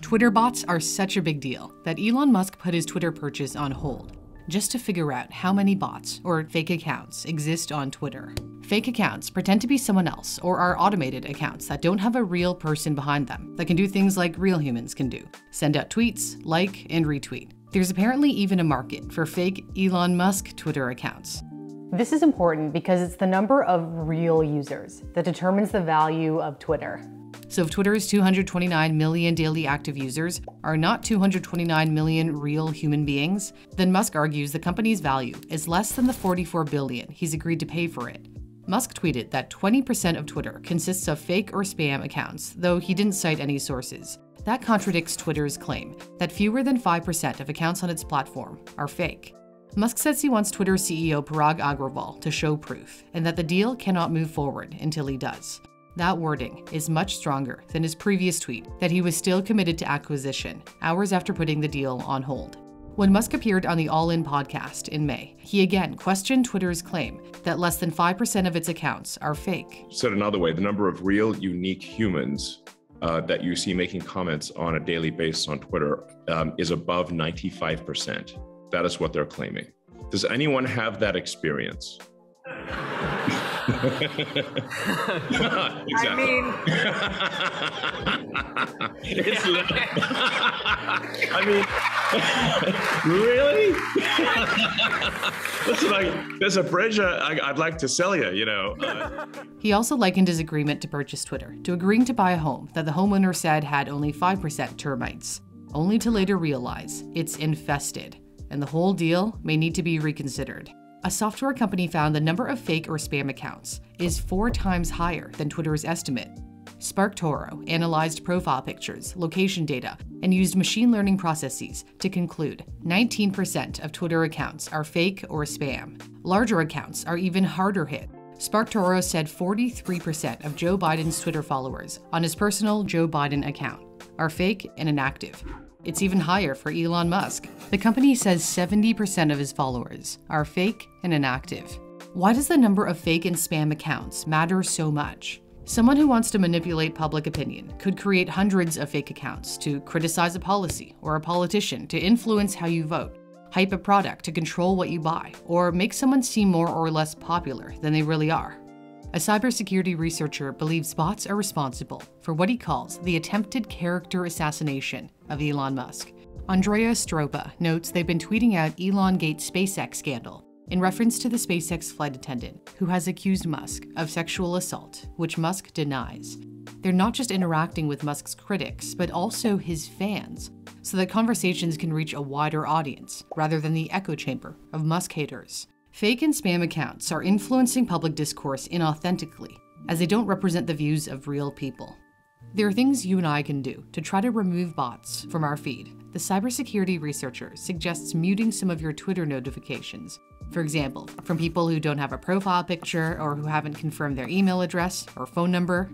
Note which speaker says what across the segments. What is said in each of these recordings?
Speaker 1: Twitter bots are such a big deal that Elon Musk put his Twitter purchase on hold, just to figure out how many bots, or fake accounts, exist on Twitter. Fake accounts pretend to be someone else or are automated accounts that don't have a real person behind them that can do things like real humans can do. Send out tweets, like, and retweet. There's apparently even a market for fake Elon Musk Twitter accounts.
Speaker 2: This is important because it's the number of real users that determines the value of Twitter.
Speaker 1: So if Twitter's 229 million daily active users are not 229 million real human beings, then Musk argues the company's value is less than the 44 billion he's agreed to pay for it. Musk tweeted that 20% of Twitter consists of fake or spam accounts, though he didn't cite any sources. That contradicts Twitter's claim that fewer than 5% of accounts on its platform are fake. Musk says he wants Twitter CEO Parag Agrawal to show proof, and that the deal cannot move forward until he does. That wording is much stronger than his previous tweet that he was still committed to acquisition, hours after putting the deal on hold. When Musk appeared on the All In podcast in May, he again questioned Twitter's claim that less than 5% of its accounts are fake.
Speaker 3: Said another way, the number of real, unique humans that you see making comments on a daily basis on Twitter is above 95%. That is what they're claiming. Does anyone have that experience? Exactly.
Speaker 4: I mean,
Speaker 3: really? Listen, there's a bridge I'd like to sell you,
Speaker 1: He also likened his agreement to purchase Twitter to agreeing to buy a home that the homeowner said had only 5% termites, only to later realize it's infested, and the whole deal may need to be reconsidered. A software company found the number of fake or spam accounts is 4 times higher than Twitter's estimate. SparkToro analyzed profile pictures, location data, and used machine learning processes to conclude 19% of Twitter accounts are fake or spam. Larger accounts are even harder hit. SparkToro said 43% of Joe Biden's Twitter followers on his personal Joe Biden account are fake and inactive. It's even higher for Elon Musk. The company says 70% of his followers are fake and inactive. Why does the number of fake and spam accounts matter so much? Someone who wants to manipulate public opinion could create hundreds of fake accounts to criticize a policy or a politician to influence how you vote, hype a product to control what you buy, or make someone seem more or less popular than they really are. A cybersecurity researcher believes bots are responsible for what he calls the attempted character assassination of Elon Musk. Andrea Stropa notes they've been tweeting out Elon-gate SpaceX scandal in reference to the SpaceX flight attendant who has accused Musk of sexual assault, which Musk denies. They're not just interacting with Musk's critics, but also his fans, so that conversations can reach a wider audience rather than the echo chamber of Musk haters. Fake and spam accounts are influencing public discourse inauthentically, as they don't represent the views of real people. There are things you and I can do to try to remove bots from our feed. The cybersecurity researcher suggests muting some of your Twitter notifications. For example, from people who don't have a profile picture or who haven't confirmed their email address or phone number.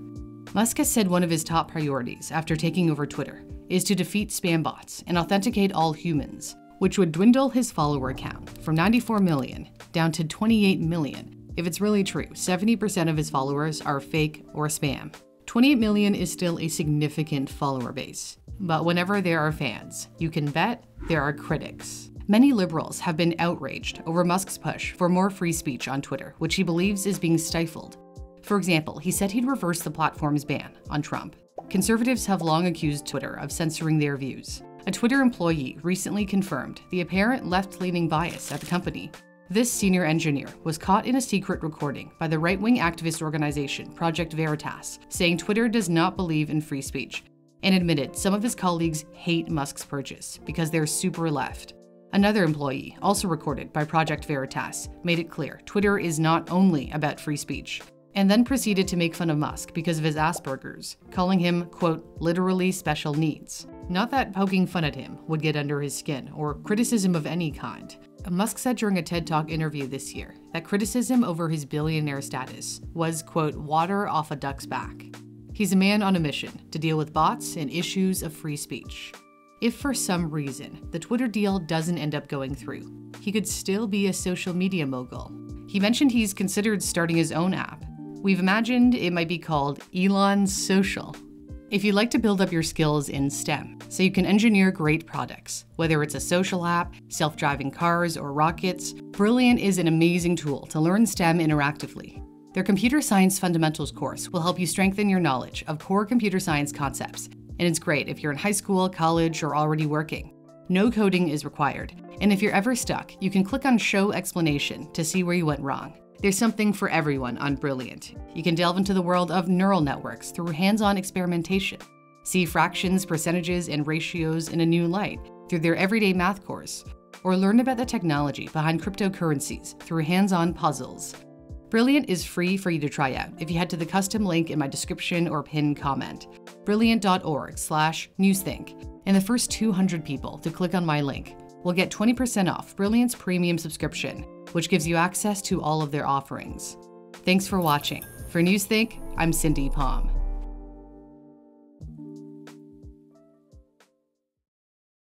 Speaker 1: Musk has said one of his top priorities after taking over Twitter is to defeat spam bots and authenticate all humans, which would dwindle his follower count from 94 million down to 28 million. If it's really true, 70% of his followers are fake or spam. 28 million is still a significant follower base. But whenever there are fans, you can bet there are critics. Many liberals have been outraged over Musk's push for more free speech on Twitter, which he believes is being stifled. For example, he said he'd reverse the platform's ban on Trump. Conservatives have long accused Twitter of censoring their views. A Twitter employee recently confirmed the apparent left-leaning bias at the company. This senior engineer was caught in a secret recording by the right-wing activist organization Project Veritas, saying Twitter does not believe in free speech, and admitted some of his colleagues hate Musk's purchase because they're super left. Another employee, also recorded by Project Veritas, made it clear Twitter is not only about free speech, and then proceeded to make fun of Musk because of his Asperger's, calling him, quote, literally special needs. Not that poking fun at him would get under his skin, or criticism of any kind. Musk said during a TED Talk interview this year that criticism over his billionaire status was, quote, water off a duck's back. He's a man on a mission to deal with bots and issues of free speech. If for some reason the Twitter deal doesn't end up going through, he could still be a social media mogul. He mentioned he's considered starting his own app. We've imagined it might be called Elon's Social. If you'd like to build up your skills in STEM so you can engineer great products, whether it's a social app, self-driving cars, or rockets, Brilliant is an amazing tool to learn STEM interactively. Their Computer Science Fundamentals course will help you strengthen your knowledge of core computer science concepts, and it's great if you're in high school, college, or already working. No coding is required, and if you're ever stuck, you can click on Show Explanation to see where you went wrong. There's something for everyone on Brilliant. You can delve into the world of neural networks through hands-on experimentation, see fractions, percentages, and ratios in a new light through their everyday math course, or learn about the technology behind cryptocurrencies through hands-on puzzles. Brilliant is free for you to try out if you head to the custom link in my description or pinned comment, brilliant.org/newsthink, and the first 200 people to click on my link will get 20% off Brilliant's premium subscription, which gives you access to all of their offerings. Thanks for watching. For Newsthink, I'm Cindy Pom.